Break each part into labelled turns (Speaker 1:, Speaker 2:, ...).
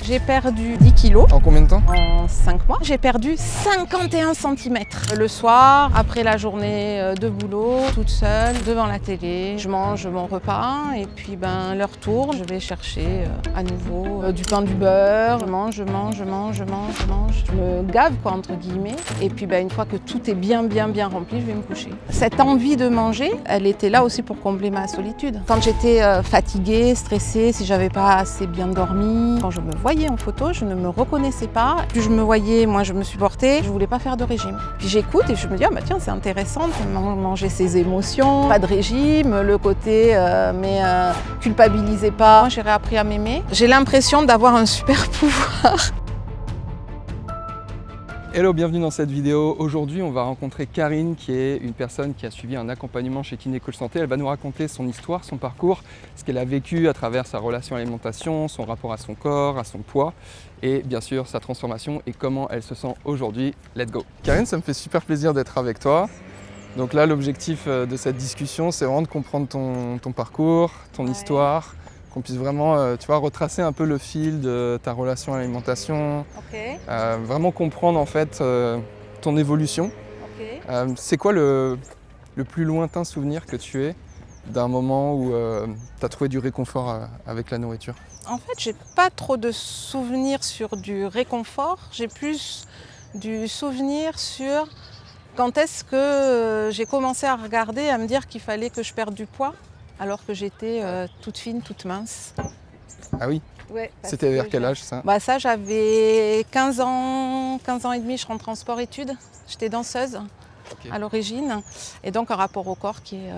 Speaker 1: J'ai perdu 10 kilos.
Speaker 2: En combien de temps?
Speaker 1: En 5 mois. J'ai perdu 51 cm. Le soir, après la journée de boulot, toute seule, devant la télé, je mange mon repas et puis l'heure tourne, je vais chercher à nouveau du pain, du beurre. Je mange. Je me gave entre guillemets. Et puis une fois que tout est bien rempli, je vais me coucher. Cette envie de manger, elle était là aussi pour combler ma solitude. Quand j'étais fatiguée, stressée, si j'avais pas assez bien dormi, quand je me voyais en photo, je ne me reconnaissais pas. Plus je me voyais, moins je me supportais. Je voulais pas faire de régime. Puis j'écoute et je me dis tiens, c'est intéressant de manger ses émotions, pas de régime, le côté culpabilisez pas. Moi, j'ai réappris à m'aimer. J'ai l'impression d'avoir un super pouvoir.
Speaker 2: Hello, bienvenue dans cette vidéo. Aujourd'hui, on va rencontrer Karine, qui est une personne qui a suivi un accompagnement chez Kiné-Coach Santé. Elle va nous raconter son histoire, son parcours, ce qu'elle a vécu à travers sa relation à l'alimentation, son rapport à son corps, à son poids et bien sûr sa transformation et comment elle se sent aujourd'hui. Let's go! Karine, ça me fait super plaisir d'être avec toi. Donc là, l'objectif de cette discussion, c'est vraiment de comprendre ton parcours, ton histoire, qu'on puisse vraiment retracer un peu le fil de ta relation à l'alimentation, vraiment comprendre en fait ton évolution. C'est quoi le plus lointain souvenir que tu aies d'un moment où tu as trouvé du réconfort avec la nourriture?
Speaker 1: En fait, j'ai pas trop de souvenirs sur du réconfort, j'ai plus du souvenir sur quand est-ce que j'ai commencé à regarder, à me dire qu'il fallait que je perde du poids alors que j'étais toute fine, toute mince.
Speaker 2: Ah oui?
Speaker 1: Ouais,
Speaker 2: c'était vers quel âge ça?
Speaker 1: Ça, j'avais 15 ans et demi, je rentre en sport-études. J'étais danseuse à l'origine. Et donc un rapport au corps qui est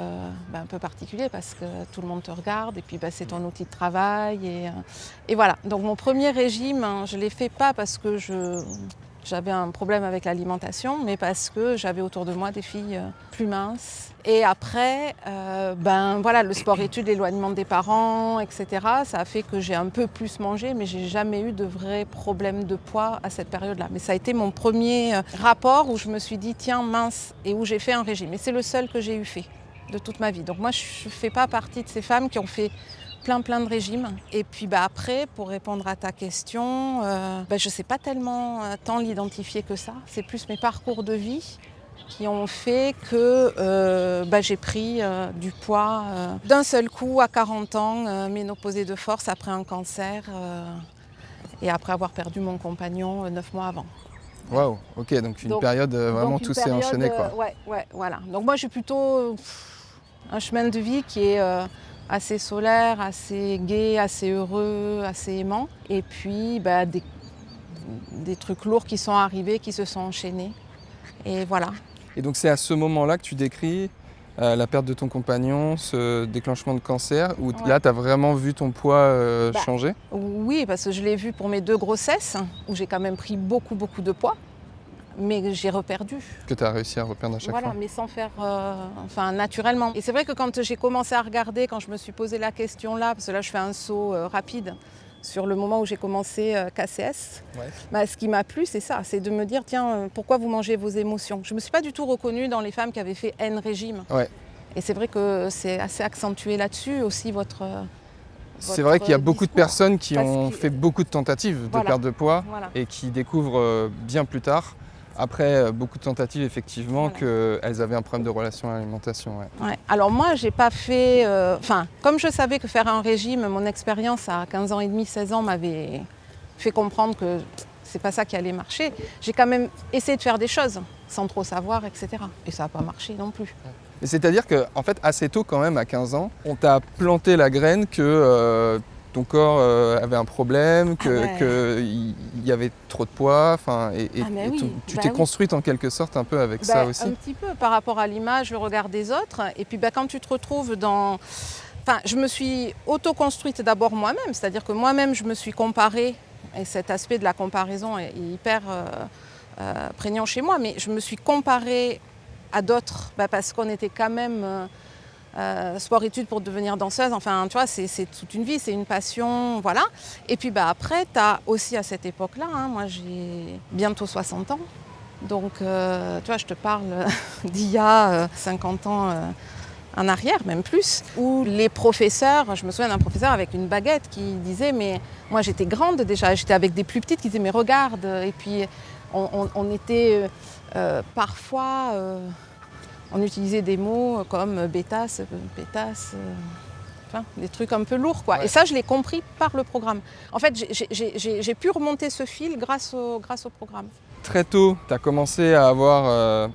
Speaker 1: un peu particulier parce que tout le monde te regarde et puis c'est ton outil de travail. Et voilà, donc mon premier régime, je ne l'ai fait pas parce que j'avais un problème avec l'alimentation, mais parce que j'avais autour de moi des filles plus minces. Et après, le sport-études, l'éloignement des parents, etc., ça a fait que j'ai un peu plus mangé, mais j'ai jamais eu de vrai problème de poids à cette période-là. Mais ça a été mon premier rapport où je me suis dit, tiens, mince, et où j'ai fait un régime. Et c'est le seul que j'ai eu fait de toute ma vie. Donc moi, je ne fais pas partie de ces femmes qui ont fait plein de régimes. Et puis après, pour répondre à ta question, je ne sais pas tellement tant l'identifier que ça. C'est plus mes parcours de vie qui ont fait que j'ai pris du poids d'un seul coup à 40 ans, ménopausée de force après un cancer et après avoir perdu mon compagnon 9 mois avant.
Speaker 2: Waouh, ok, donc une période vraiment tout s'est enchaîné quoi.
Speaker 1: Ouais, voilà. Donc moi j'ai plutôt un chemin de vie qui est assez solaire, assez gai, assez heureux, assez aimant. Et puis des trucs lourds qui sont arrivés, qui se sont enchaînés. Et voilà.
Speaker 2: Et donc c'est à ce moment-là que tu décris la perte de ton compagnon, ce déclenchement de cancer, où là tu as vraiment vu ton poids changer?
Speaker 1: Oui, parce que je l'ai vu pour mes 2 grossesses, où j'ai quand même pris beaucoup de poids. Mais j'ai reperdu.
Speaker 2: Que tu as réussi à reperdre à chaque fois.
Speaker 1: Voilà, mais sans faire, naturellement. Et c'est vrai que quand j'ai commencé à regarder, quand je me suis posé la question là, parce que là je fais un saut rapide sur le moment où j'ai commencé KCS, ce qui m'a plu c'est ça, c'est de me dire tiens, pourquoi vous mangez vos émotions? Je ne me suis pas du tout reconnue dans les femmes qui avaient fait N régime. Et c'est vrai que c'est assez accentué là-dessus aussi votre
Speaker 2: c'est vrai qu'il y a beaucoup de personnes qui ont fait beaucoup de tentatives de perte de poids et qui découvrent bien plus tard, après beaucoup de tentatives effectivement, qu'elles avaient un problème de relation à l'alimentation.
Speaker 1: Alors moi j'ai pas fait, comme je savais que faire un régime, mon expérience à 15 ans et demi, 16 ans m'avait fait comprendre que c'est pas ça qui allait marcher, j'ai quand même essayé de faire des choses sans trop savoir, etc. Et ça n'a pas marché non plus.
Speaker 2: C'est-à-dire qu'en fait assez tôt quand même, à 15 ans, on t'a planté la graine que ton corps avait un problème, qu'il y avait trop de poids, tu t'es construite en quelque sorte un peu avec ça aussi.
Speaker 1: Un petit peu par rapport à l'image, le regard des autres, et puis quand tu te retrouves dans... je me suis auto-construite d'abord moi-même, c'est-à-dire que moi-même je me suis comparée, et cet aspect de la comparaison est hyper prégnant chez moi, mais je me suis comparée à d'autres, parce qu'on était quand même... sport-études pour devenir danseuse, c'est toute une vie, c'est une passion, voilà. Et puis après, tu as aussi à cette époque-là, moi j'ai bientôt 60 ans, donc je te parle d'il y a 50 ans en arrière, même plus, où les professeurs, je me souviens d'un professeur avec une baguette qui disait, mais moi j'étais grande déjà, j'étais avec des plus petites qui disaient, mais regarde, et puis on était parfois, on utilisait des mots comme bêtasse, enfin, des trucs un peu lourds, quoi. Ouais. Et ça, je l'ai compris par le programme. En fait, j'ai pu remonter ce fil grâce au programme.
Speaker 2: Très tôt, tu as commencé à avoir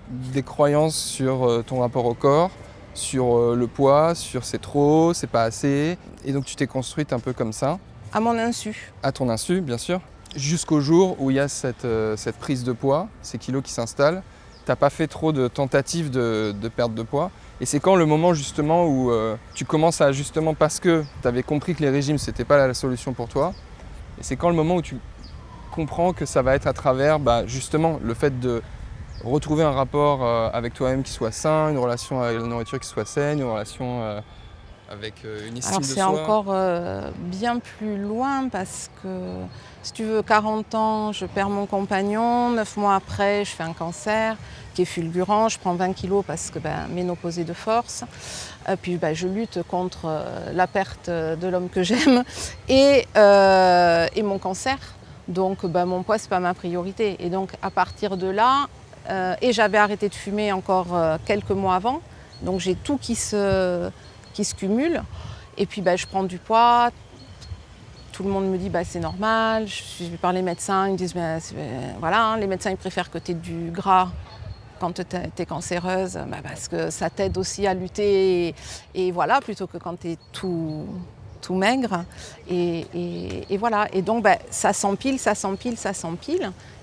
Speaker 2: des croyances sur ton rapport au corps, sur le poids, sur c'est trop, c'est pas assez. Et donc tu t'es construite un peu comme ça.
Speaker 1: À mon insu.
Speaker 2: À ton insu, bien sûr. Jusqu'au jour où il y a cette prise de poids, ces kilos qui s'installent. Tu n'as pas fait trop de tentatives de perte de poids. Et c'est quand le moment justement où tu commences à justement, parce que tu avais compris que les régimes c'était pas la solution pour toi, et c'est quand le moment où tu comprends que ça va être à travers justement le fait de retrouver un rapport avec toi-même qui soit sain, une relation avec la nourriture qui soit saine, une relation avec une estime de soi.
Speaker 1: Alors c'est encore bien plus loin parce que si tu veux, 40 ans, je perds mon compagnon, 9 mois après, je fais un cancer qui est fulgurant, je prends 20 kilos parce que ménopausée de force, puis je lutte contre la perte de l'homme que j'aime et mon cancer. Donc mon poids, c'est pas ma priorité. Et donc à partir de là, et j'avais arrêté de fumer encore quelques mois avant, donc j'ai tout qui se cumule. Et puis je prends du poids. Tout le monde me dit c'est normal. Je suis vue par les médecins, ils me disent voilà, les médecins ils préfèrent que tu aies du gras quand tu es cancéreuse, parce que ça t'aide aussi à lutter et voilà, plutôt que quand tu es tout maigre. Et voilà. Et donc ça s'empile.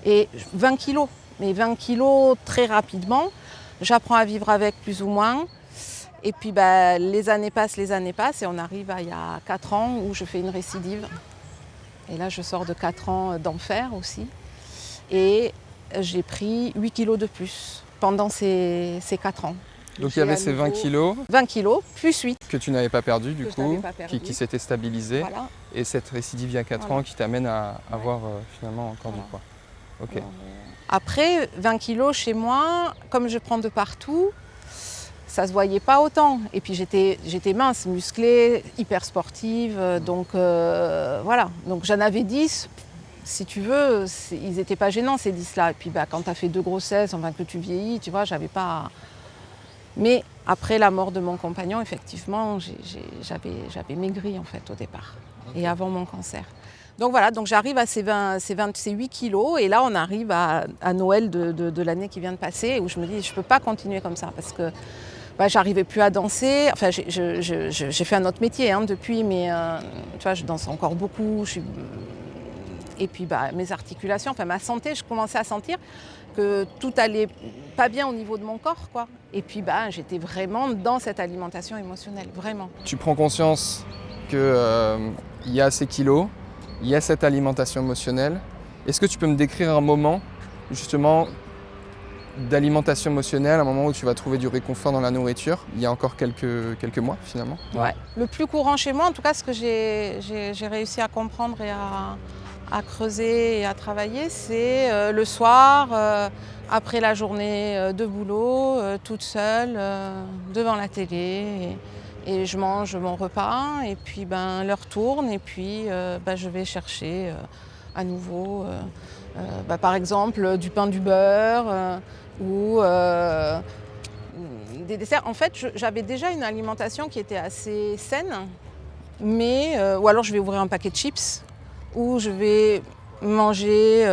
Speaker 1: Et 20 kilos. Mais 20 kilos très rapidement. J'apprends à vivre avec plus ou moins. Et puis les années passent et on arrive il y a 4 ans où je fais une récidive. Et là je sors de 4 ans d'enfer aussi. Et j'ai pris 8 kilos de plus pendant ces 4 ans.
Speaker 2: Donc il y avait ces 20 kilos.
Speaker 1: 20 kilos plus 8.
Speaker 2: Que tu n'avais pas perdu du coup, qui s'était stabilisé. Voilà. Et cette récidive il y a 4 ans qui t'amène à avoir finalement encore du poids. Okay.
Speaker 1: Après 20 kilos chez moi, comme je prends de partout, ça se voyait pas autant. Et puis j'étais mince, musclée, hyper sportive. Donc voilà. Donc j'en avais 10. Si tu veux, ils n'étaient pas gênants ces 10-là. Et puis quand tu as fait 2 grossesses, que tu vieillis, tu vois, j'avais pas... Mais après la mort de mon compagnon, effectivement, j'avais maigri en fait au départ. Okay. Et avant mon cancer. Donc voilà, donc j'arrive à ces 8 kilos et là on arrive à Noël de l'année qui vient de passer où je me dis je ne peux pas continuer comme ça parce que j'arrivais plus à danser. Enfin j'ai fait un autre métier depuis, mais tu vois, je danse encore beaucoup. Et puis mes articulations, ma santé, je commençais à sentir que tout allait pas bien au niveau de mon corps, quoi. Et puis j'étais vraiment dans cette alimentation émotionnelle, vraiment.
Speaker 2: Tu prends conscience qu'il y a ces kilos, il y a cette alimentation émotionnelle. Est-ce que tu peux me décrire un moment justement d'alimentation émotionnelle, un moment où tu vas trouver du réconfort dans la nourriture, il y a encore quelques mois finalement?
Speaker 1: Ouais. Le plus courant chez moi, en tout cas ce que j'ai réussi à comprendre et à creuser et à travailler, c'est le soir, après la journée de boulot, toute seule, devant la télé. Et je mange mon repas, et puis l'heure tourne, et puis je vais chercher à nouveau, par exemple, du pain, du beurre, ou des desserts. En fait, j'avais déjà une alimentation qui était assez saine, mais ou alors je vais ouvrir un paquet de chips, ou je vais manger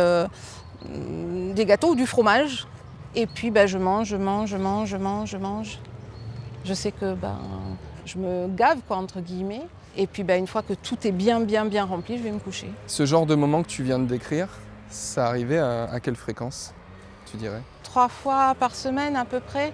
Speaker 1: des gâteaux ou du fromage, et puis je mange. Je sais que je me gave, entre guillemets. Et puis une fois que tout est bien rempli, je vais me coucher.
Speaker 2: Ce genre de moment que tu viens de décrire, ça arrivait à quelle fréquence, tu dirais?
Speaker 1: 3 fois par semaine à peu près.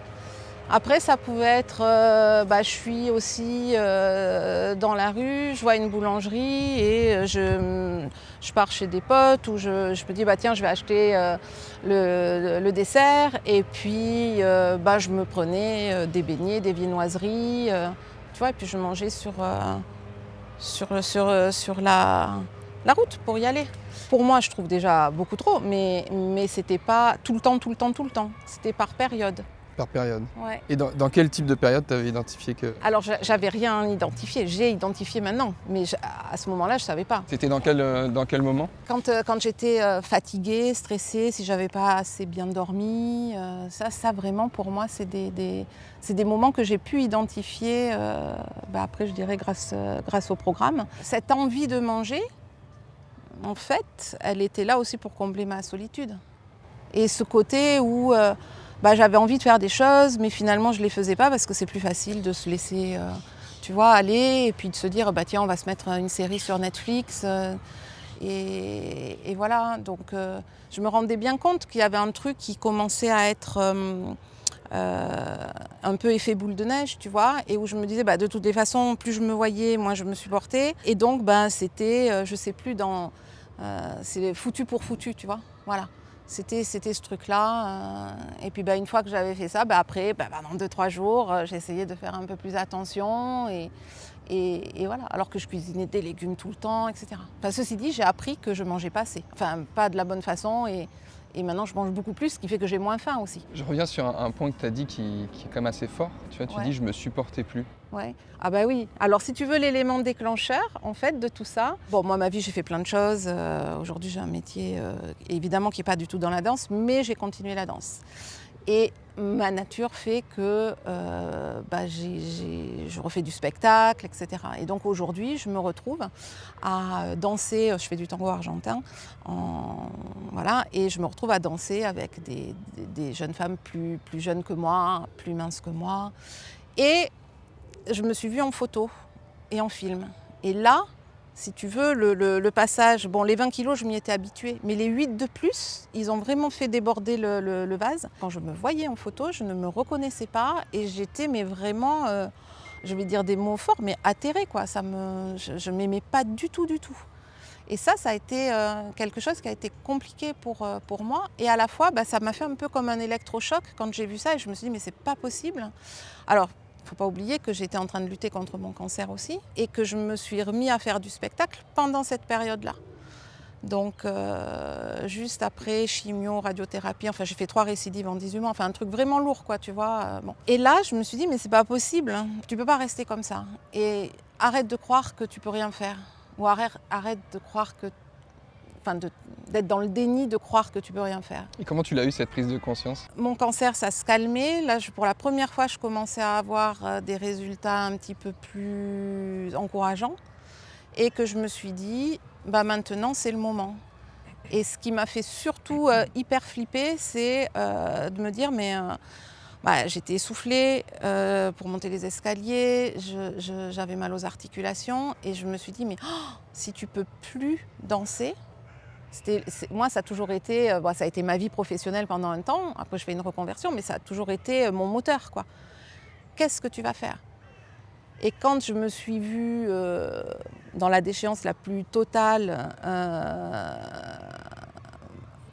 Speaker 1: Après, ça pouvait être, je suis aussi dans la rue, je vois une boulangerie et je pars chez des potes où je me dis, tiens, je vais acheter le dessert. Et puis, je me prenais des beignets, des viennoiseries, tu vois, et puis je mangeais sur la route pour y aller. Pour moi, je trouve déjà beaucoup trop, mais c'était pas tout le temps. C'était par période.
Speaker 2: Par période.
Speaker 1: Ouais.
Speaker 2: Et dans quel type de période tu avais identifié que...
Speaker 1: Alors, j'avais rien identifié. J'ai identifié maintenant. Mais à ce moment-là, je ne savais pas.
Speaker 2: C'était dans quel moment?
Speaker 1: Quand j'étais fatiguée, stressée, si j'avais pas assez bien dormi, ça vraiment pour moi c'est des moments que j'ai pu identifier après je dirais grâce au programme. Cette envie de manger, en fait, elle était là aussi pour combler ma solitude. Et ce côté où j'avais envie de faire des choses, mais finalement je ne les faisais pas parce que c'est plus facile de se laisser aller et puis de se dire tiens on va se mettre une série sur Netflix. Et voilà, donc je me rendais bien compte qu'il y avait un truc qui commençait à être un peu effet boule de neige, tu vois, et où je me disais de toutes les façons, plus je me voyais, moins je me supportais. Et donc c'était, je sais plus, c'est foutu pour foutu, tu vois, voilà. C'était ce truc-là. Et puis une fois que j'avais fait ça, après, pendant 2-3 jours, j'essayais de faire un peu plus attention. Et voilà, alors que je cuisinais des légumes tout le temps, etc. Enfin, ceci dit, j'ai appris que je mangeais pas assez. Enfin, pas de la bonne façon. Et maintenant, je mange beaucoup plus, ce qui fait que j'ai moins faim aussi.
Speaker 2: Je reviens sur un point que tu as dit qui est quand même assez fort. Tu vois, tu dis « je me supportais plus ».
Speaker 1: Ouais. Ah oui. Alors, si tu veux l'élément déclencheur, en fait, de tout ça... Bon, moi, ma vie, j'ai fait plein de choses. Aujourd'hui, j'ai un métier, évidemment, qui n'est pas du tout dans la danse, mais j'ai continué la danse. Et ma nature fait que je refais du spectacle, etc. Et donc aujourd'hui, je me retrouve à danser, je fais du tango argentin, et je me retrouve à danser avec des jeunes femmes plus jeunes que moi, plus minces que moi. Et je me suis vue en photo et en film. Et là, si tu veux, le passage, les 20 kilos, je m'y étais habituée, mais les 8 de plus, ils ont vraiment fait déborder le vase. Quand je me voyais en photo, je ne me reconnaissais pas et j'étais vraiment, je vais dire des mots forts, mais atterrée, quoi. Je ne m'aimais pas du tout. Et ça a été quelque chose qui a été compliqué pour moi. Et à la fois, ça m'a fait un peu comme un électrochoc quand j'ai vu ça et je me suis dit, mais c'est pas possible. Alors, il ne faut pas oublier que j'étais en train de lutter contre mon cancer aussi et que je me suis remis à faire du spectacle pendant cette période-là. Donc, juste après, chimio, radiothérapie, j'ai fait 3 récidives en 18 mois, un truc vraiment lourd, quoi, tu vois. Et là, je me suis dit, mais c'est pas possible, hein. Tu ne peux pas rester comme ça. Et arrête de croire que tu peux rien faire. Ou arrête de croire que... d'être dans le déni de croire que tu peux rien faire.
Speaker 2: Et comment tu l'as eu cette prise de conscience?
Speaker 1: Mon cancer, ça se calmait. Là, pour la première fois, je commençais à avoir des résultats un petit peu plus encourageants. Et que je me suis dit, maintenant, c'est le moment. Et ce qui m'a fait surtout hyper flipper, c'est de me dire, j'étais essoufflée pour monter les escaliers, j'avais mal aux articulations. Et je me suis dit, si tu peux plus danser... Moi, ça a toujours été, ça a été ma vie professionnelle pendant un temps. Après, je fais une reconversion, mais ça a toujours été mon moteur, quoi. Qu'est-ce que tu vas faire? Et quand je me suis vue dans la déchéance la plus totale,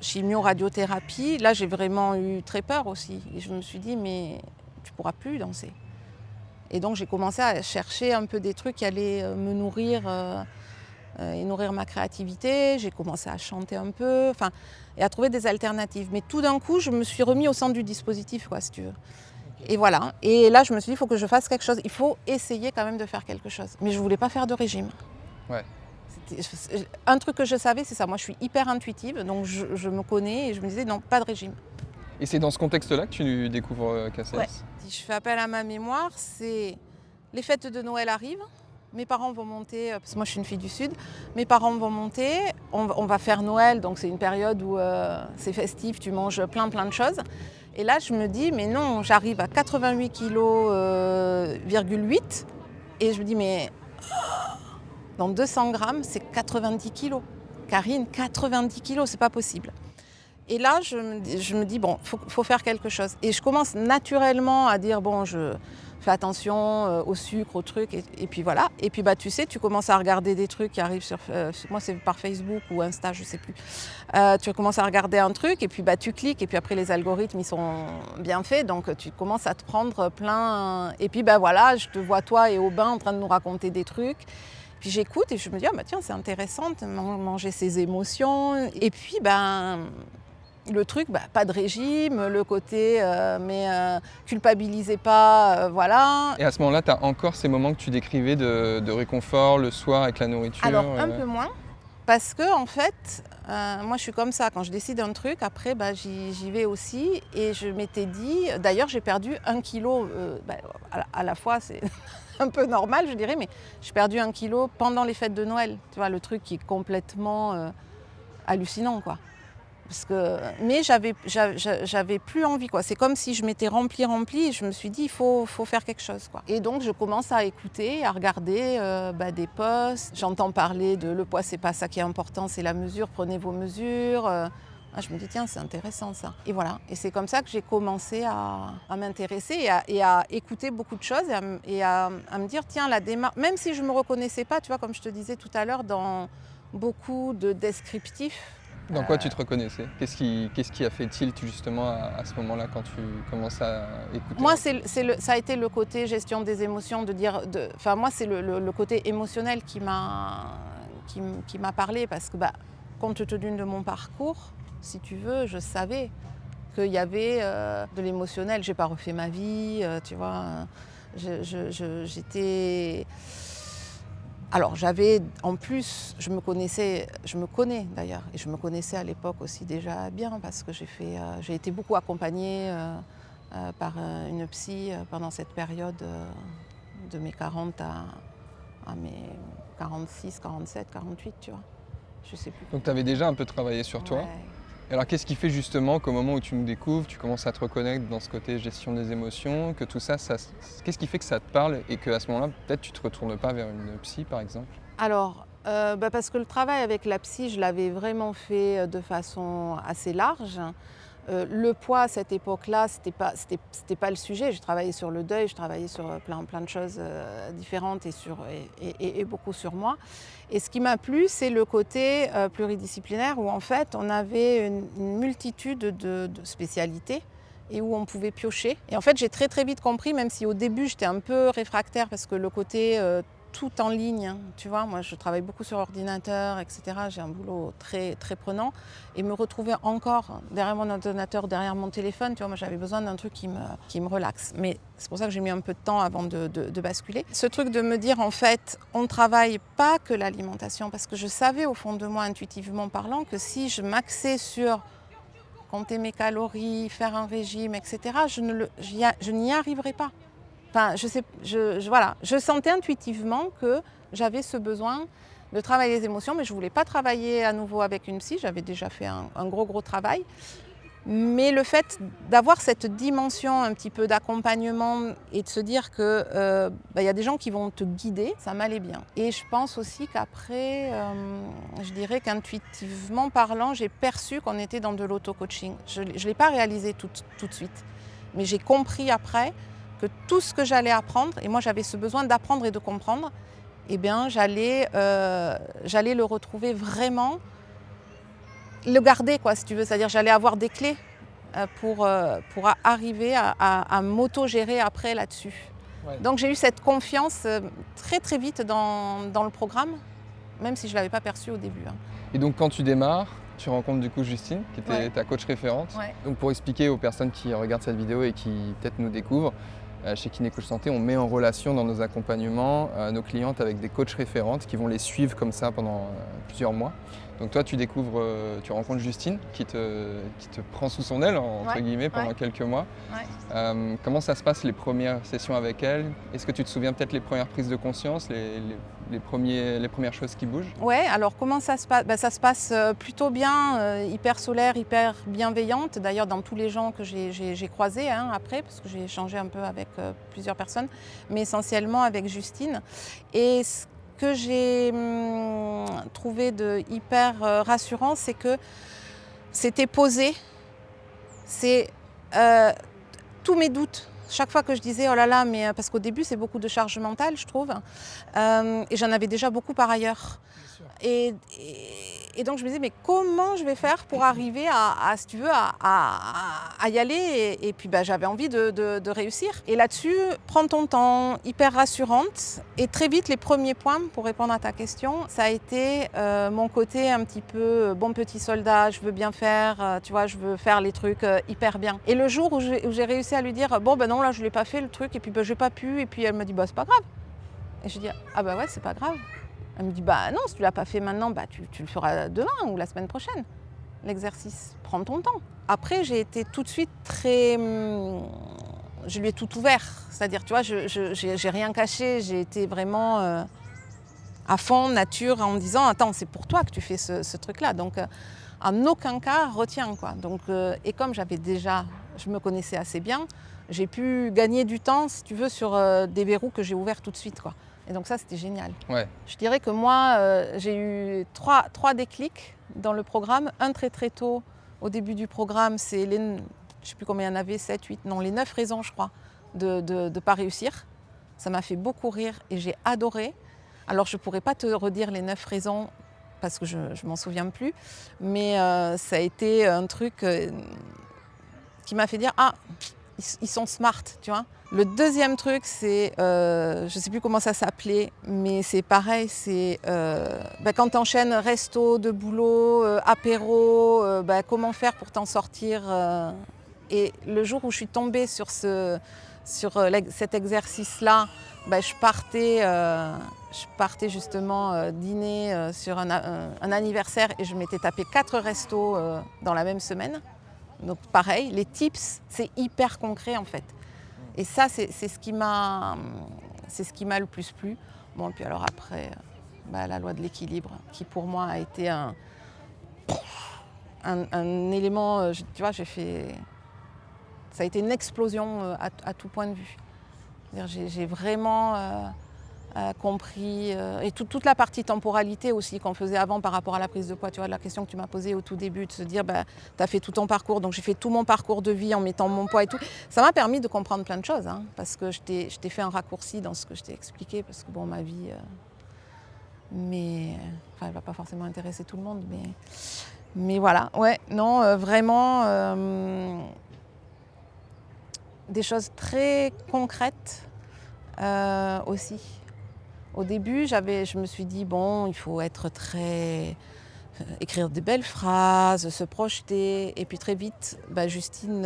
Speaker 1: chimio, radiothérapie, là, j'ai vraiment eu très peur aussi. Et je me suis dit, mais tu ne pourras plus danser. Et donc, j'ai commencé à chercher un peu des trucs qui allaient me nourrir... et nourrir ma créativité, j'ai commencé à chanter un peu, et à trouver des alternatives. Mais tout d'un coup, je me suis remis au centre du dispositif, quoi, si tu veux. Et voilà. Et là, je me suis dit, il faut que je fasse quelque chose. Il faut essayer quand même de faire quelque chose. Mais je ne voulais pas faire de régime.
Speaker 2: Ouais.
Speaker 1: Un truc que je savais, c'est ça. Moi, je suis hyper intuitive, donc je me connais et je me disais, non, pas de régime.
Speaker 2: Et c'est dans ce contexte-là que tu découvres KCS?
Speaker 1: Ouais. Si je fais appel à ma mémoire, c'est les fêtes de Noël arrivent. Mes parents vont monter, parce que moi je suis une fille du Sud, mes parents vont monter, on va faire Noël, donc c'est une période où c'est festif, tu manges plein de choses. Et là je me dis, mais non, j'arrive à 88 kg,8 et je me dis, mais dans 200 grammes, c'est 90 kg. Karine, 90 kg, c'est pas possible. Et là, je me dis, faut faire quelque chose. Et je commence naturellement à dire, je fais attention au sucre, au truc, et puis voilà. Et puis, tu sais, tu commences à regarder des trucs qui arrivent sur... moi, c'est par Facebook ou Insta, je sais plus. Tu commences à regarder un truc, et puis tu cliques, et puis après, les algorithmes, ils sont bien faits, donc tu commences à te prendre plein... Et puis, voilà, je te vois, toi et Aubin, en train de nous raconter des trucs. Puis j'écoute, et je me dis, tiens, c'est intéressant de manger ses émotions. Et puis, Le truc, pas de régime, le côté culpabilisez pas, voilà.
Speaker 2: Et à ce moment-là, tu as encore ces moments que tu décrivais de réconfort le soir avec la nourriture?
Speaker 1: Alors un peu moins, parce que en fait, moi je suis comme ça, quand je décide un truc, après j'y vais aussi. Et je m'étais dit, d'ailleurs j'ai perdu 1 kilo, à la fois c'est un peu normal je dirais, mais j'ai perdu 1 kilo pendant les fêtes de Noël. Tu vois, le truc qui est complètement hallucinant, quoi. Mais j'avais plus envie, quoi. C'est comme si je m'étais remplie et je me suis dit il faut faire quelque chose, quoi. Et donc je commence à écouter, à regarder des posts. J'entends parler de le poids c'est pas ça qui est important, c'est la mesure, prenez vos mesures. Je me dis tiens c'est intéressant ça. Et voilà, et c'est comme ça que j'ai commencé à m'intéresser et à écouter beaucoup de choses et à me dire tiens la démarche, même si je ne me reconnaissais pas, tu vois, comme je te disais tout à l'heure, dans beaucoup de descriptifs.
Speaker 2: Dans quoi tu te reconnaissais? Qu'est-ce qui a fait tilt justement à ce moment-là quand tu commences à écouter?
Speaker 1: Moi, ça a été le côté gestion des émotions, moi, c'est le côté émotionnel qui m'a parlé parce que, compte tenu de mon parcours, si tu veux, je savais qu'il y avait de l'émotionnel. J'ai pas refait ma vie, tu vois. J'étais... Alors j'avais, en plus, je me connais d'ailleurs, et je me connaissais à l'époque aussi déjà bien parce que j'ai été beaucoup accompagnée par une psy pendant cette période de mes 40 à mes 46, 47, 48, tu vois. Je sais plus.
Speaker 2: Donc tu avais déjà un peu travaillé sur toi.
Speaker 1: Ouais.
Speaker 2: Alors qu'est-ce qui fait justement qu'au moment où tu nous découvres, tu commences à te reconnaître dans ce côté gestion des émotions, que tout ça, qu'est-ce qui fait que ça te parle et qu'à ce moment-là, peut-être tu ne te retournes pas vers une psy par exemple?
Speaker 1: Alors, parce que le travail avec la psy, je l'avais vraiment fait de façon assez large. Le poids à cette époque-là, c'était pas le sujet. Je travaillais sur le deuil, je travaillais sur plein de choses différentes et beaucoup sur moi. Et ce qui m'a plu, c'est le côté pluridisciplinaire où en fait on avait une multitude de spécialités et où on pouvait piocher. Et en fait j'ai très vite compris, même si au début j'étais un peu réfractaire parce que le côté tout en ligne, hein, tu vois, moi je travaille beaucoup sur ordinateur, etc. J'ai un boulot très prenant et me retrouver encore derrière mon ordinateur, derrière mon téléphone, tu vois, moi j'avais besoin d'un truc qui me relaxe. Mais c'est pour ça que j'ai mis un peu de temps avant de basculer. Ce truc de me dire en fait, on ne travaille pas que l'alimentation, parce que je savais au fond de moi, intuitivement parlant, que si je m'axais sur compter mes calories, faire un régime, etc., je n'y arriverais pas. Enfin, voilà. Je sentais intuitivement que j'avais ce besoin de travailler les émotions, mais je ne voulais pas travailler à nouveau avec une psy. J'avais déjà fait un gros travail. Mais le fait d'avoir cette dimension un petit peu d'accompagnement et de se dire qu'il y a des gens qui vont te guider, ça m'allait bien. Et je pense aussi qu'après, je dirais qu'intuitivement parlant, j'ai perçu qu'on était dans de l'auto-coaching. Je ne l'ai pas réalisé tout de suite, mais j'ai compris après que tout ce que j'allais apprendre, et moi j'avais ce besoin d'apprendre et de comprendre, eh bien j'allais le retrouver vraiment, le garder, quoi, si tu veux. C'est-à-dire j'allais avoir des clés pour arriver à m'auto-gérer après là-dessus. Ouais. Donc j'ai eu cette confiance très vite dans le programme, même si je ne l'avais pas perçu au début. Hein.
Speaker 2: Et donc quand tu démarres, tu rencontres du coup Justine, qui était ta coach référente.
Speaker 1: Ouais.
Speaker 2: Donc pour expliquer aux personnes qui regardent cette vidéo et qui peut-être nous découvrent, chez Kiné Coach Santé, on met en relation dans nos accompagnements nos clientes avec des coachs référentes qui vont les suivre comme ça pendant plusieurs mois. Donc toi, tu rencontres Justine qui te prend sous son aile, entre guillemets, pendant quelques mois. Ouais. Comment ça se passe les premières sessions avec elle? Est-ce que tu te souviens peut-être les premières prises de conscience, les premières choses qui bougent?
Speaker 1: Ouais, alors comment ça se passe? Ça se passe plutôt bien, hyper solaire, hyper bienveillante. D'ailleurs, dans tous les gens que j'ai croisés après, parce que j'ai échangé un peu avec plusieurs personnes, mais essentiellement avec Justine. Et ce que j'ai trouvé de hyper rassurant, c'est que c'était posé. C'est tous mes doutes. Chaque fois que je disais oh là là, mais parce qu'au début c'est beaucoup de charge mentale, je trouve, et j'en avais déjà beaucoup par ailleurs. Et Et donc je me disais, mais comment je vais faire pour arriver si tu veux, à y aller et puis j'avais envie de réussir. Et là-dessus, prends ton temps, hyper rassurante. Et très vite, les premiers points, pour répondre à ta question, ça a été mon côté un petit peu bon petit soldat, je veux bien faire, tu vois, je veux faire les trucs hyper bien. Et le jour où j'ai réussi à lui dire, bon ben non, là je ne l'ai pas fait le truc, et puis j'ai pas pu, et puis elle m'a dit, bah c'est pas grave. Et je dis, ah bah ouais, c'est pas grave. Elle me dit, bah non, si tu ne l'as pas fait maintenant, tu le feras demain ou la semaine prochaine, l'exercice. Prends ton temps. Après, j'ai été tout de suite je lui ai tout ouvert. C'est-à-dire, tu vois, j'ai rien caché. J'ai été vraiment à fond, nature, en me disant, attends, c'est pour toi que tu fais ce truc-là. Donc, en aucun cas, retiens, quoi. Donc, et comme je me connaissais assez bien, j'ai pu gagner du temps, si tu veux, sur des verrous que j'ai ouverts tout de suite, quoi. Et donc ça, c'était génial.
Speaker 2: Ouais.
Speaker 1: Je dirais que moi, j'ai eu trois déclics dans le programme. Un très très tôt, au début du programme, c'est je ne sais plus combien il y en avait, 7, 8, non, les 9 raisons, je crois, de ne pas réussir. Ça m'a fait beaucoup rire et j'ai adoré. Alors, je ne pourrais pas te redire les 9 raisons parce que je ne m'en souviens plus. Mais ça a été un truc qui m'a fait dire, ah, ils sont smart, tu vois. Le deuxième truc, c'est, je ne sais plus comment ça s'appelait, mais c'est pareil, c'est quand tu enchaînes resto, de boulot, apéro, comment faire pour t'en sortir. Et le jour où je suis tombée sur cet exercice-là, je partais justement dîner sur un anniversaire et je m'étais tapé 4 restos dans la même semaine. Donc pareil, les tips, c'est hyper concret en fait. Et ça, c'est ce qui m'a le plus plu. Bon, et puis alors après, la loi de l'équilibre, qui pour moi a été un élément, tu vois, ça a été une explosion à tout point de vue. J'ai vraiment compris, et toute la partie temporalité aussi qu'on faisait avant par rapport à la prise de poids, tu vois, la question que tu m'as posée au tout début, de se dire, tu as fait tout ton parcours, donc j'ai fait tout mon parcours de vie en mettant mon poids et tout. Ça m'a permis de comprendre plein de choses, hein, parce que je t'ai fait un raccourci dans ce que je t'ai expliqué, parce que bon, ma vie, elle ne va pas forcément intéresser tout le monde, mais voilà, ouais, non, vraiment, des choses très concrètes aussi. Au début, je me suis dit, bon, il faut être écrire des belles phrases, se projeter. Et puis très vite, Justine,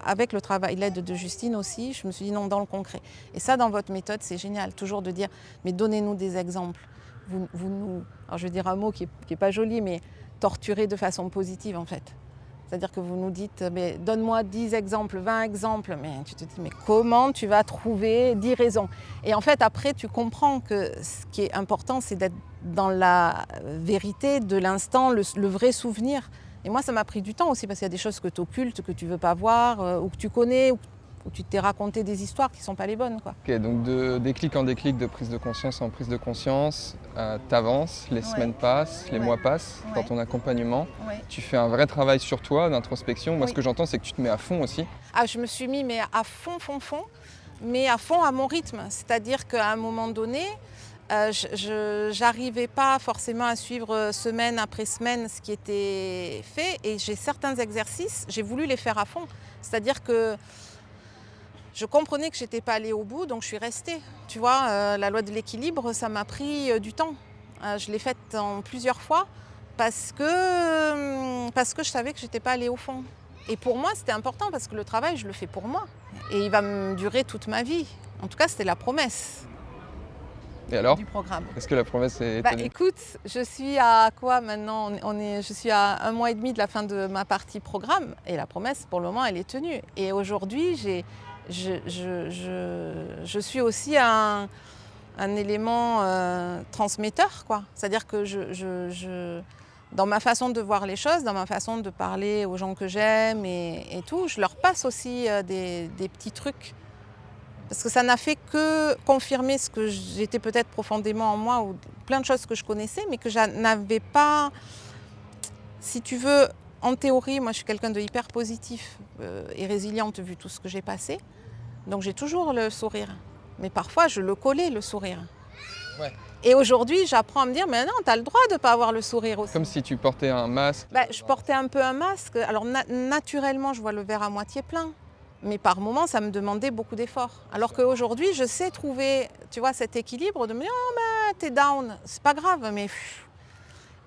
Speaker 1: avec le travail, l'aide de Justine aussi, je me suis dit non, dans le concret. Et ça, dans votre méthode, c'est génial, toujours de dire, mais donnez-nous des exemples. Alors je vais dire un mot qui est pas joli, mais torturer de façon positive en fait. C'est-à-dire que vous nous dites, mais donne-moi 10 exemples, 20 exemples, mais tu te dis, mais comment tu vas trouver 10 raisons? Et en fait, après, tu comprends que ce qui est important, c'est d'être dans la vérité de l'instant, le vrai souvenir. Et moi, ça m'a pris du temps aussi, parce qu'il y a des choses que tu occultes, que tu ne veux pas voir, ou que tu connais, où tu t'es raconté des histoires qui ne sont pas les bonnes, quoi.
Speaker 2: Ok, donc de déclic en déclic, de prise de conscience en prise de conscience, t'avances, les semaines passent, les mois passent dans ton accompagnement. Tu fais un vrai travail sur toi, d'introspection. Moi, ce que j'entends, c'est que tu te mets à fond aussi.
Speaker 1: Ah, je me suis mis mais à fond, mais à fond à mon rythme. C'est-à-dire qu'à un moment donné, je n'arrivais pas forcément à suivre semaine après semaine ce qui était fait. Et j'ai certains exercices, j'ai voulu les faire à fond. C'est-à-dire que je comprenais que je n'étais pas allée au bout, donc je suis restée. Tu vois, la loi de l'équilibre, ça m'a pris du temps. Je l'ai faite en plusieurs fois parce que je savais que je n'étais pas allée au fond. Et pour moi, c'était important parce que le travail, je le fais pour moi. Et il va me durer toute ma vie. En tout cas, c'était la promesse.
Speaker 2: Et alors,
Speaker 1: du programme.
Speaker 2: Est-ce que la promesse est tenue?
Speaker 1: Écoute, je suis à quoi maintenant? Je suis à 1 mois et demi de la fin de ma partie programme. Et la promesse, pour le moment, elle est tenue. Et aujourd'hui, je suis aussi un élément transmetteur, quoi. C'est-à-dire que dans ma façon de voir les choses, dans ma façon de parler aux gens que j'aime et tout, je leur passe aussi des petits trucs. Parce que ça n'a fait que confirmer ce que j'étais peut-être profondément en moi, ou plein de choses que je connaissais, mais que je n'avais pas, si tu veux, en théorie, moi je suis quelqu'un de hyper positif et résiliente vu tout ce que j'ai passé. Donc j'ai toujours le sourire. Mais parfois je le collais, le sourire.
Speaker 2: Ouais.
Speaker 1: Et aujourd'hui, j'apprends à me dire, mais non, tu as le droit de ne pas avoir le sourire aussi.
Speaker 2: Comme si tu portais un masque.
Speaker 1: Je portais un peu un masque. Alors naturellement, je vois le verre à moitié plein. Mais par moments, ça me demandait beaucoup d'efforts. Alors qu'aujourd'hui, je sais trouver, tu vois, cet équilibre de me dire, oh, bah, t'es down, c'est pas grave, mais...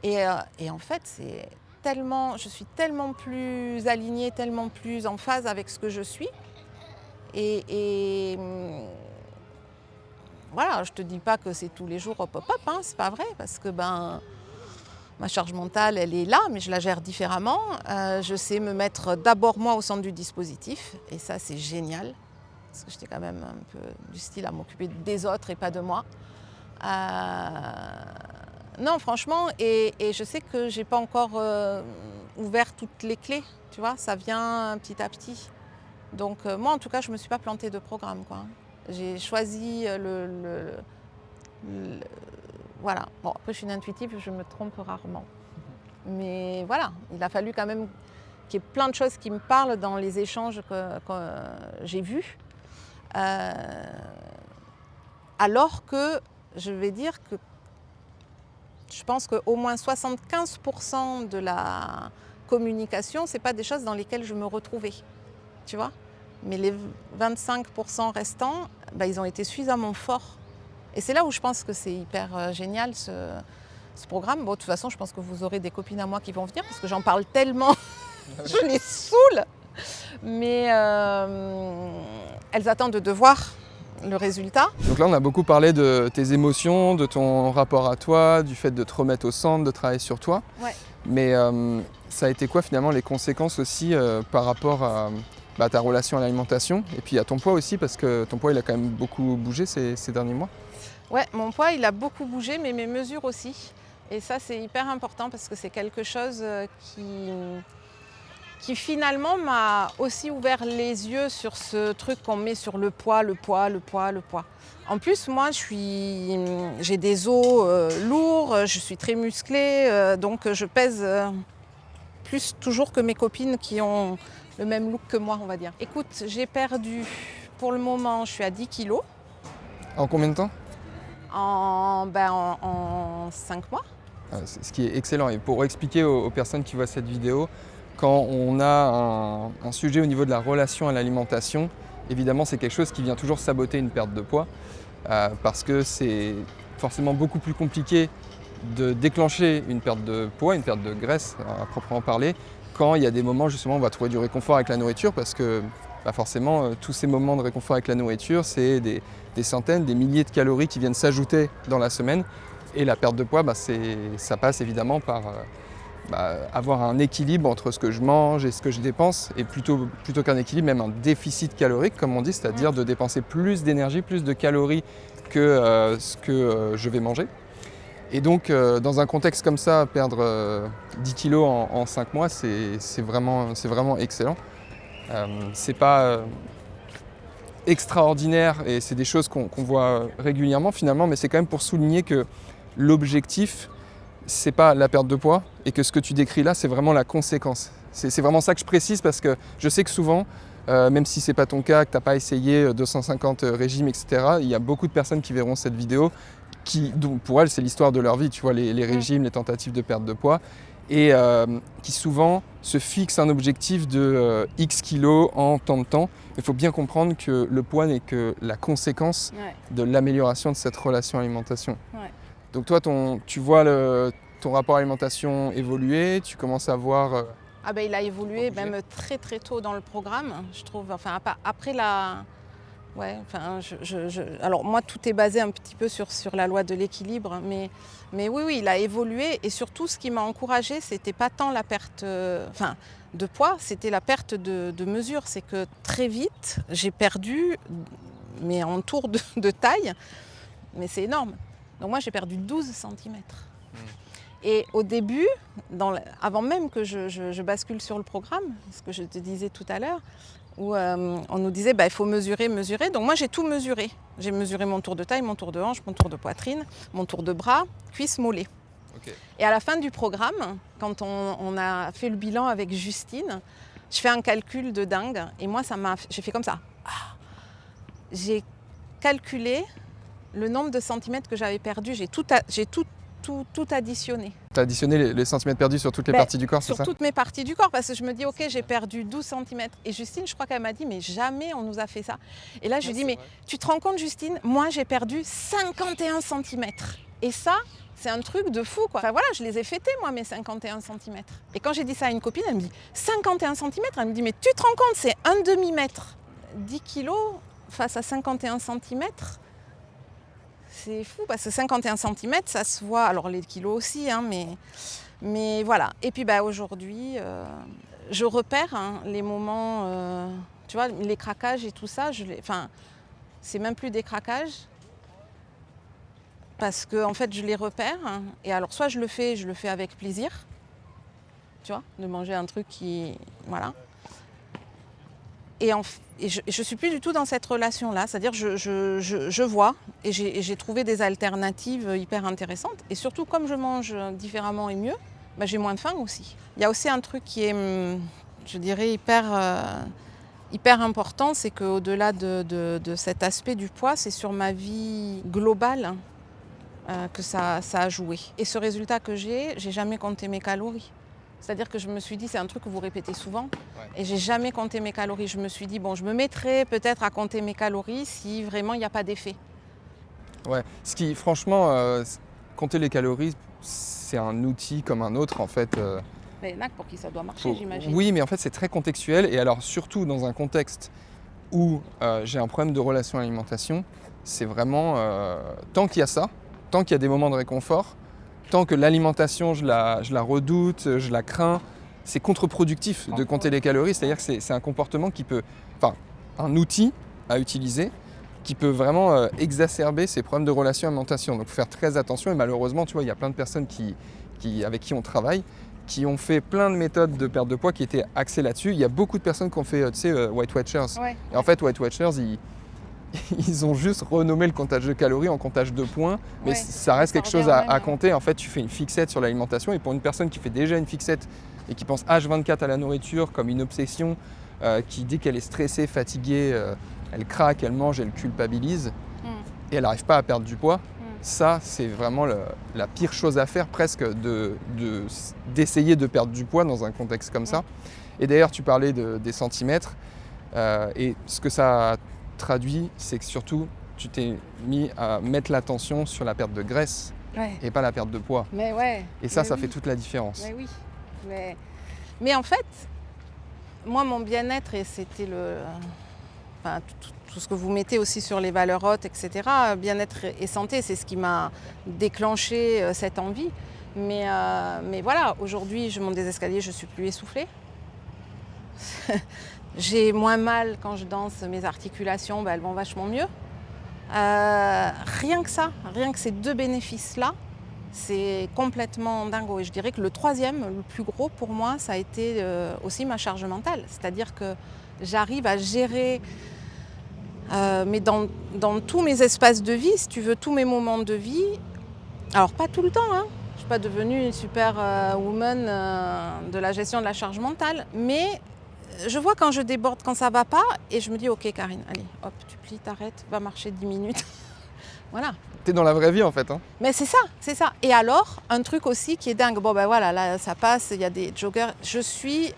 Speaker 1: Et en fait, je suis tellement plus alignée, tellement plus en phase avec ce que je suis. Voilà, je te dis pas que c'est tous les jours hop hop hop, hein, c'est pas vrai, parce que ma charge mentale, elle est là, mais je la gère différemment. Je sais me mettre d'abord moi au centre du dispositif, et ça c'est génial, parce que j'étais quand même un peu du style à m'occuper des autres et pas de moi. Non, franchement, et je sais que j'ai pas encore ouvert toutes les clés, tu vois, ça vient petit à petit. Donc moi, en tout cas, je me suis pas plantée de programme, quoi. J'ai choisi voilà. Bon, après, je suis une intuitive, je me trompe rarement. Mais voilà, il a fallu quand même qu'il y ait plein de choses qui me parlent dans les échanges que j'ai vus. Alors que, je vais dire que je pense qu'au moins 75% de la communication, ce n'est pas des choses dans lesquelles je me retrouvais. Tu vois ? Mais les 25% restants, ils ont été suffisamment forts. Et c'est là où je pense que c'est hyper génial ce programme. Bon, de toute façon, je pense que vous aurez des copines à moi qui vont venir parce que j'en parle tellement, je les saoule. Mais elles attendent de voir le résultat.
Speaker 2: Donc là, on a beaucoup parlé de tes émotions, de ton rapport à toi, du fait de te remettre au centre, de travailler sur toi.
Speaker 1: Ouais.
Speaker 2: Mais ça a été quoi finalement les conséquences aussi par rapport à ta relation à l'alimentation et puis à ton poids aussi, parce que ton poids il a quand même beaucoup bougé ces derniers mois.
Speaker 1: Ouais, mon poids il a beaucoup bougé, mais mes mesures aussi. Et ça c'est hyper important parce que c'est quelque chose qui finalement m'a aussi ouvert les yeux sur ce truc qu'on met sur le poids. En plus, moi, j'ai des os lourds, je suis très musclée, donc je pèse plus toujours que mes copines qui ont le même look que moi, on va dire. Écoute, j'ai perdu, pour le moment, je suis à 10 kilos.
Speaker 2: En combien de temps ?
Speaker 1: En 5 mois.
Speaker 2: Ce qui est excellent. Et pour expliquer aux personnes qui voient cette vidéo, quand on a un sujet au niveau de la relation à l'alimentation, évidemment c'est quelque chose qui vient toujours saboter une perte de poids parce que c'est forcément beaucoup plus compliqué de déclencher une perte de poids, une perte de graisse à proprement parler, quand il y a des moments justement où on va trouver du réconfort avec la nourriture parce que forcément tous ces moments de réconfort avec la nourriture c'est des centaines, des milliers de calories qui viennent s'ajouter dans la semaine et la perte de poids ça passe évidemment par avoir un équilibre entre ce que je mange et ce que je dépense, et plutôt qu'un équilibre, même un déficit calorique, comme on dit, c'est-à-dire de dépenser plus d'énergie, plus de calories que ce que je vais manger. Et donc, dans un contexte comme ça, perdre 10 kilos en 5 mois, c'est vraiment excellent. C'est pas extraordinaire, et c'est des choses qu'on voit régulièrement finalement, mais c'est quand même pour souligner que l'objectif, c'est pas la perte de poids et que ce que tu décris là, c'est vraiment la conséquence. C'est vraiment ça que je précise parce que je sais que souvent, même si c'est pas ton cas, que tu n'as pas essayé 250 régimes, etc., il y a beaucoup de personnes qui verront cette vidéo donc pour elles, c'est l'histoire de leur vie, tu vois, les régimes, les tentatives de perte de poids et qui souvent se fixent un objectif de X kilos en tant de temps. Il faut bien comprendre que le poids n'est que la conséquence de l'amélioration de cette relation à l'alimentation.
Speaker 1: Ouais.
Speaker 2: Donc toi, tu vois ton rapport à l'alimentation évoluer, tu commences à voir...
Speaker 1: Il a évolué même très très tôt dans le programme, je trouve. Enfin, après la... Ouais, enfin, alors moi, tout est basé un petit peu sur la loi de l'équilibre, mais oui, il a évolué. Et surtout, ce qui m'a encouragée, c'était pas tant la perte de poids, c'était la perte de mesure. C'est que très vite, j'ai perdu, mais en tour de taille, mais c'est énorme. Donc moi, j'ai perdu 12 cm. Et au début, avant même que je bascule sur le programme, ce que je te disais tout à l'heure, où on nous disait il faut mesurer. Donc moi, j'ai tout mesuré. J'ai mesuré mon tour de taille, mon tour de hanche, mon tour de poitrine, mon tour de bras, cuisses, mollets. Okay. Et à la fin du programme, quand on a fait le bilan avec Justine, je fais un calcul de dingue. Et moi, j'ai fait comme ça. J'ai calculé Le nombre de centimètres que j'avais perdu, j'ai tout additionné.
Speaker 2: Tu as additionné les centimètres perdus sur toutes les
Speaker 1: Ben,
Speaker 2: parties du corps, c'est ça?
Speaker 1: Sur toutes mes parties du corps, parce que je me dis, ok, j'ai perdu 12 cm. Et Justine, je crois qu'elle m'a dit, mais jamais on nous a fait ça. Et là, je lui dis, mais tu te rends compte, Justine, moi, j'ai perdu 51 cm. Et ça, c'est un truc de fou, quoi. Enfin voilà, je les ai fêtés, moi, mes 51 cm. Et quand j'ai dit ça à une copine, elle me dit, 51 cm? Elle me dit, mais tu te rends compte, c'est un demi-mètre. 10 kilos face à 51 cm. C'est fou parce que 51 cm, ça se voit, alors les kilos aussi, hein, mais voilà. Et puis aujourd'hui, je repère les moments, tu vois, les craquages et tout ça, c'est même plus des craquages parce que en fait, je les repère. Et alors, soit je le fais avec plaisir, tu vois, de manger un truc qui, voilà. Et je ne suis plus du tout dans cette relation-là, c'est-à-dire je vois et j'ai trouvé des alternatives hyper intéressantes. Et surtout, comme je mange différemment et mieux, j'ai moins de faim aussi. Il y a aussi un truc qui est, je dirais, hyper important, c'est qu'au-delà de cet aspect du poids, c'est sur ma vie globale que ça a joué. Et ce résultat que j'ai jamais compté mes calories. C'est-à-dire que je me suis dit, c'est un truc que vous répétez souvent, et j'ai jamais compté mes calories. Je me suis dit, bon, je me mettrai peut-être à compter mes calories si vraiment il n'y a pas d'effet.
Speaker 2: Ouais, ce qui, franchement, compter les calories, c'est un outil comme un autre, en fait.
Speaker 1: Mais il y en a pour qui ça doit marcher, j'imagine.
Speaker 2: Oui, mais en fait, c'est très contextuel, et alors surtout dans un contexte où j'ai un problème de relation à l'alimentation, c'est vraiment, tant qu'il y a ça, tant qu'il y a des moments de réconfort, tant que l'alimentation, je la redoute, je la crains, c'est contre-productif de compter les calories. C'est-à-dire que c'est un comportement qui peut, enfin, un outil à utiliser qui peut vraiment exacerber ces problèmes de relation à l'alimentation. Donc, il faut faire très attention. Et malheureusement, tu vois, il y a plein de personnes avec qui on travaille qui ont fait plein de méthodes de perte de poids qui étaient axées là-dessus. Il y a beaucoup de personnes qui ont fait, tu sais, Weight Watchers.
Speaker 1: Ouais.
Speaker 2: Et en fait, Weight Watchers, ils ont juste renommé le comptage de calories en comptage de points, mais ça reste quelque chose à compter. En fait, tu fais une fixette sur l'alimentation, et pour une personne qui fait déjà une fixette et qui pense H24 à la nourriture comme une obsession, qui dès qu'elle est stressée, fatiguée, elle craque, elle mange, elle culpabilise, et elle n'arrive pas à perdre du poids, ça, c'est vraiment la pire chose à faire, presque, d'essayer de perdre du poids dans un contexte comme ça. Et d'ailleurs, tu parlais des centimètres, et ce que ça traduit, c'est que surtout, tu t'es mis à mettre l'attention sur la perte de graisse et pas la perte de poids.
Speaker 1: Mais ouais.
Speaker 2: Et ça fait toute la différence.
Speaker 1: Mais oui. Mais en fait, moi, mon bien-être, et c'était tout ce que vous mettez aussi sur les valeurs hautes, etc., bien-être et santé, c'est ce qui m'a déclenché cette envie. Mais voilà, aujourd'hui, je monte des escaliers, je suis plus essoufflée. J'ai moins mal quand je danse, mes articulations, elles vont vachement mieux. Rien que ça, rien que ces deux bénéfices-là, c'est complètement dingo. Et je dirais que le troisième, le plus gros pour moi, ça a été aussi ma charge mentale. C'est-à-dire que j'arrive à gérer, mais dans tous mes espaces de vie, si tu veux, tous mes moments de vie. Alors pas tout le temps, hein. Je ne suis pas devenue une super woman de la gestion de la charge mentale, mais je vois quand je déborde, quand ça va pas, et je me dis, ok Karine, allez, hop, tu plies, t'arrêtes, va marcher 10 minutes. Voilà.
Speaker 2: T'es dans la vraie vie en fait. Hein.
Speaker 1: Mais c'est ça. Et alors, un truc aussi qui est dingue, bon ben voilà, là ça passe, il y a des joggers. Je suis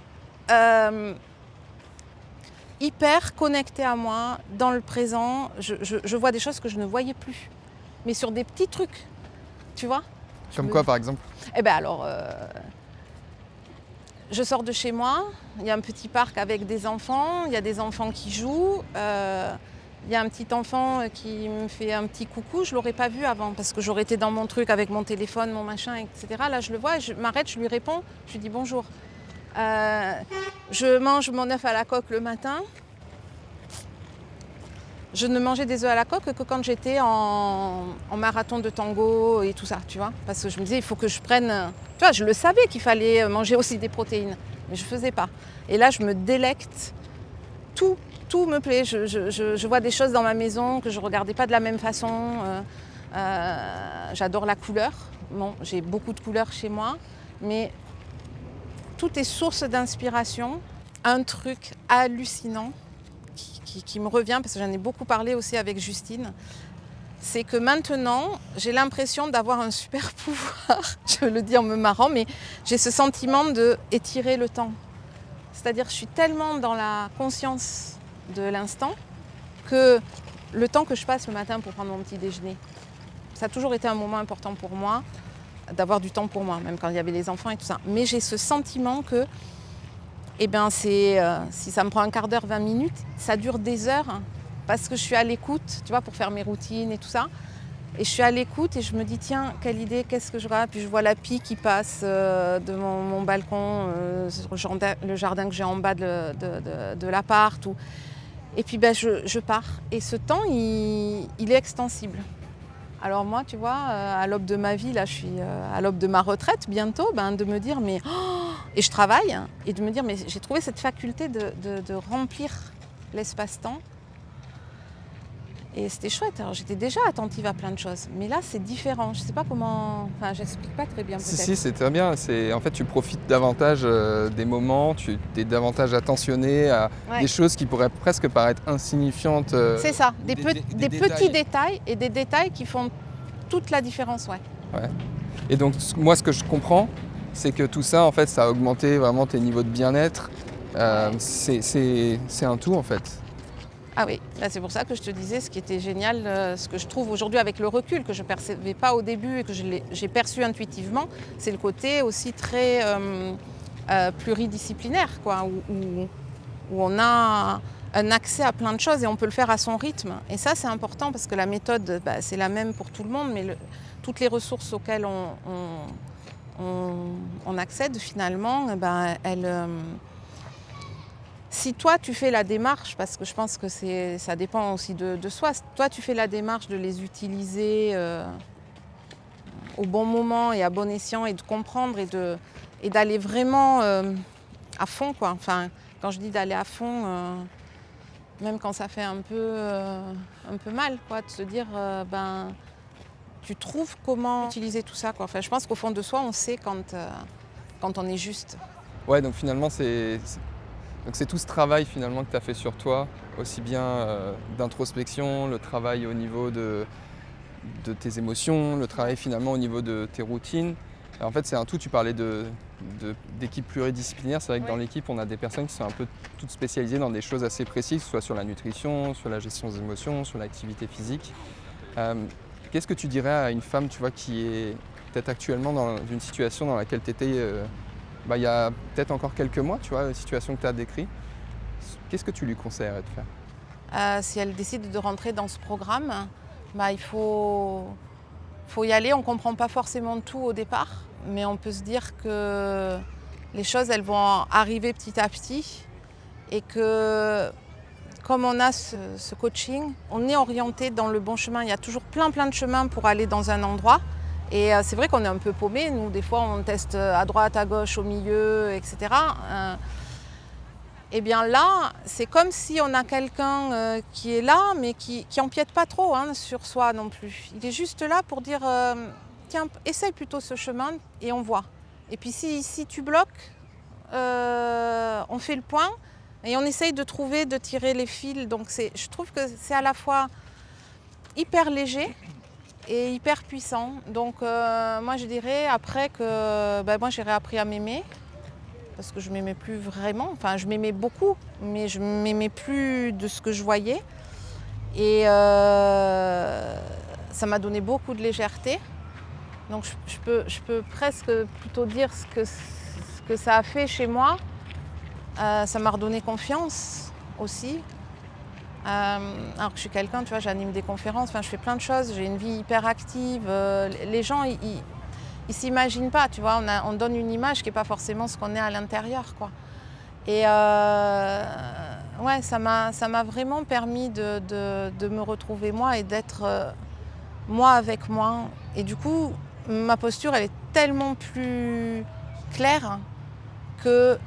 Speaker 1: hyper connectée à moi, dans le présent. Je vois des choses que je ne voyais plus, mais sur des petits trucs, tu vois.
Speaker 2: Comme quoi par exemple?
Speaker 1: Eh ben alors... je sors de chez moi, il y a un petit parc avec des enfants, il y a des enfants qui jouent, il y a un petit enfant qui me fait un petit coucou, je ne l'aurais pas vu avant parce que j'aurais été dans mon truc avec mon téléphone, mon machin, etc. Là je le vois, je m'arrête, je lui réponds, je lui dis bonjour. Je mange mon œuf à la coque le matin. Je ne mangeais des œufs à la coque que quand j'étais en marathon de tango et tout ça, tu vois. Parce que je me disais, il faut que je prenne... Tu vois, je le savais qu'il fallait manger aussi des protéines, mais je ne faisais pas. Et là, je me délecte. Tout me plaît. Je vois des choses dans ma maison que je ne regardais pas de la même façon. J'adore la couleur. Bon, j'ai beaucoup de couleurs chez moi, mais tout est source d'inspiration. Un truc hallucinant qui me revient, parce que j'en ai beaucoup parlé aussi avec Justine, c'est que maintenant, j'ai l'impression d'avoir un super pouvoir. Je le dis en me marrant, mais j'ai ce sentiment d'étirer le temps. C'est-à-dire que je suis tellement dans la conscience de l'instant que le temps que je passe le matin pour prendre mon petit déjeuner, ça a toujours été un moment important pour moi, d'avoir du temps pour moi, même quand il y avait les enfants et tout ça. Mais j'ai ce sentiment que, si ça me prend un quart d'heure, 20 minutes, ça dure des heures, hein, parce que je suis à l'écoute, tu vois, pour faire mes routines et tout ça. Et je suis à l'écoute et je me dis, tiens, quelle idée, qu'est-ce que je regarde. Puis je vois la pie qui passe de mon balcon, sur le jardin que j'ai en bas de l'appart. Et puis je pars. Et ce temps, il est extensible. Alors moi, tu vois, à l'aube de ma vie, là, je suis à l'aube de ma retraite bientôt, de me dire, mais... et je travaille, hein, et de me dire, mais j'ai trouvé cette faculté de remplir l'espace-temps. Et c'était chouette. Alors j'étais déjà attentive à plein de choses, mais là c'est différent. Je sais pas comment. Enfin, j'explique pas très bien peut-être.
Speaker 2: Si, c'est très bien. En fait, tu profites davantage des moments, tu es davantage attentionné à des choses qui pourraient presque paraître insignifiantes.
Speaker 1: C'est ça, des petits détails et des détails qui font toute la différence, ouais.
Speaker 2: Et donc moi, ce que je comprends, c'est que tout ça, en fait, ça a augmenté vraiment tes niveaux de bien-être. C'est un tout, en fait.
Speaker 1: Ah oui, là, c'est pour ça que je te disais ce qui était génial, ce que je trouve aujourd'hui avec le recul, que je ne percevais pas au début et que j'ai perçu intuitivement, c'est le côté aussi très pluridisciplinaire, quoi, où on a un accès à plein de choses et on peut le faire à son rythme. Et ça, c'est important parce que la méthode, c'est la même pour tout le monde, mais toutes les ressources auxquelles on accède finalement, si toi tu fais la démarche, parce que je pense que ça dépend aussi de soi, toi tu fais la démarche de les utiliser au bon moment et à bon escient et de comprendre et d'aller vraiment à fond, quoi. Enfin, quand je dis d'aller à fond, même quand ça fait un peu mal, quoi, de se dire tu trouves comment utiliser tout ça, quoi. Enfin, je pense qu'au fond de soi on sait quand on est juste.
Speaker 2: Ouais, donc finalement Donc c'est tout ce travail finalement que tu as fait sur toi, aussi bien d'introspection, le travail au niveau de tes émotions, le travail finalement au niveau de tes routines. En fait c'est un tout, tu parlais d'équipe pluridisciplinaire, c'est vrai que dans l'équipe on a des personnes qui sont un peu toutes spécialisées dans des choses assez précises, soit sur la nutrition, sur la gestion des émotions, sur l'activité physique. Qu'est-ce que tu dirais à une femme, tu vois, qui est peut-être actuellement dans une situation dans laquelle tu étais il y a peut-être encore quelques mois, tu vois, la situation que tu as décrite. Qu'est-ce que tu lui conseillerais de faire ?
Speaker 1: Si elle décide de rentrer dans ce programme, il faut y aller. On ne comprend pas forcément tout au départ, mais on peut se dire que les choses, elles vont arriver petit à petit et que comme on a ce coaching, on est orienté dans le bon chemin. Il y a toujours plein de chemins pour aller dans un endroit. Et c'est vrai qu'on est un peu paumé, nous des fois on teste à droite, à gauche, au milieu, etc. Et bien là, c'est comme si on a quelqu'un qui est là, mais qui empiète pas trop sur soi non plus. Il est juste là pour dire, tiens, essaye plutôt ce chemin et on voit. Et puis si tu bloques, on fait le point et on essaye de tirer les fils. Donc je trouve que c'est à la fois hyper léger et hyper puissant. Donc moi je dirais après que moi j'ai réappris à m'aimer parce que je m'aimais plus vraiment. Enfin je m'aimais beaucoup, mais je m'aimais plus de ce que je voyais. Et ça m'a donné beaucoup de légèreté. Donc je peux presque plutôt dire ce que ça a fait chez moi. Ça m'a redonné confiance aussi. Alors que je suis quelqu'un, tu vois, j'anime des conférences, je fais plein de choses, j'ai une vie hyper active. Les gens, ils s'imaginent pas, tu vois, on donne une image qui n'est pas forcément ce qu'on est à l'intérieur, quoi. Et ça m'a vraiment permis de me retrouver moi et d'être moi avec moi. Et du coup, ma posture, elle est tellement plus claire que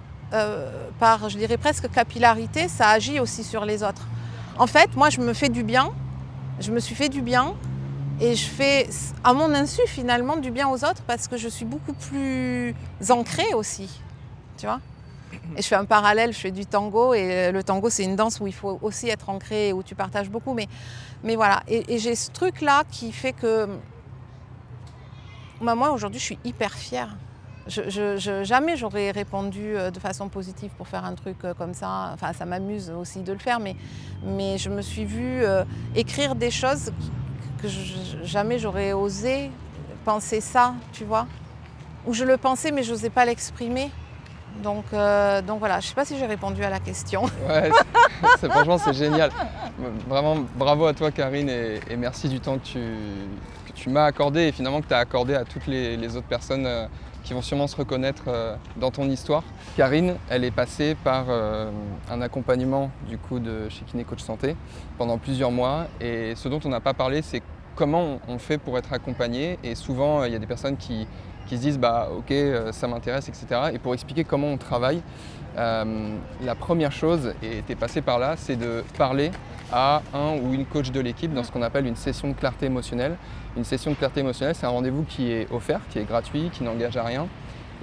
Speaker 1: par, je dirais presque capillarité, ça agit aussi sur les autres. En fait, moi, je me fais du bien, je me suis fait du bien et je fais, à mon insu, finalement, du bien aux autres parce que je suis beaucoup plus ancrée aussi, tu vois. Et je fais un parallèle, je fais du tango et le tango c'est une danse où il faut aussi être ancré et où tu partages beaucoup. Mais voilà, et j'ai ce truc-là qui fait que moi aujourd'hui je suis hyper fière. Jamais j'aurais répondu de façon positive pour faire un truc comme ça. Enfin, ça m'amuse aussi de le faire, mais je me suis vue écrire des choses que jamais j'aurais osé penser ça, tu vois. Ou je le pensais, mais je n'osais pas l'exprimer. Donc voilà, je ne sais pas si j'ai répondu à la question.
Speaker 2: Ouais, franchement, c'est génial. Vraiment, bravo à toi, Karine, et merci du temps que tu m'as accordé et finalement que tu as accordé à toutes les autres personnes qui vont sûrement se reconnaître dans ton histoire. Karine, elle est passée par un accompagnement du coup chez Kiné Coach Santé pendant plusieurs mois, et ce dont on n'a pas parlé, c'est comment on fait pour être accompagné. Et souvent, il y a des personnes qui se disent bah ok, ça m'intéresse, etc. Et pour expliquer comment on travaille, la première chose, et tu es passé par là, c'est de parler à un ou une coach de l'équipe dans ce qu'on appelle une session de clarté émotionnelle. Une session de clarté émotionnelle, c'est un rendez-vous qui est offert, qui est gratuit, qui n'engage à rien,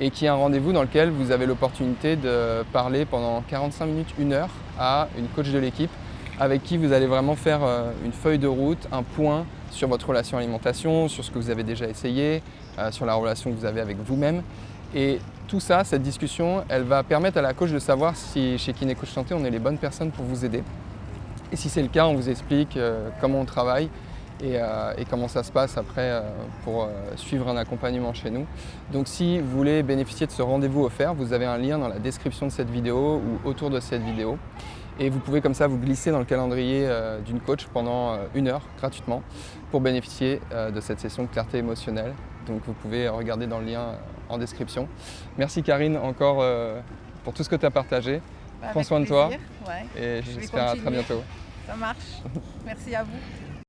Speaker 2: et qui est un rendez-vous dans lequel vous avez l'opportunité de parler pendant 45 minutes, 1 heure à une coach de l'équipe avec qui vous allez vraiment faire une feuille de route, un point sur votre relation à l'alimentation, sur ce que vous avez déjà essayé, sur la relation que vous avez avec vous-même. Et tout ça, cette discussion, elle va permettre à la coach de savoir si chez Kiné Coach Santé, on est les bonnes personnes pour vous aider. Et si c'est le cas, on vous explique comment on travaille et comment ça se passe après pour suivre un accompagnement chez nous. Donc si vous voulez bénéficier de ce rendez-vous offert, vous avez un lien dans la description de cette vidéo ou autour de cette vidéo. Et vous pouvez comme ça vous glisser dans le calendrier d'une coach pendant 1 heure gratuitement pour bénéficier de cette session de clarté émotionnelle. Donc vous pouvez regarder dans le lien en description. Merci Karine encore pour tout ce que tu as partagé. Prends soin de toi,
Speaker 1: ouais.
Speaker 2: et j'espère à très bientôt.
Speaker 1: Ça marche. Merci à vous.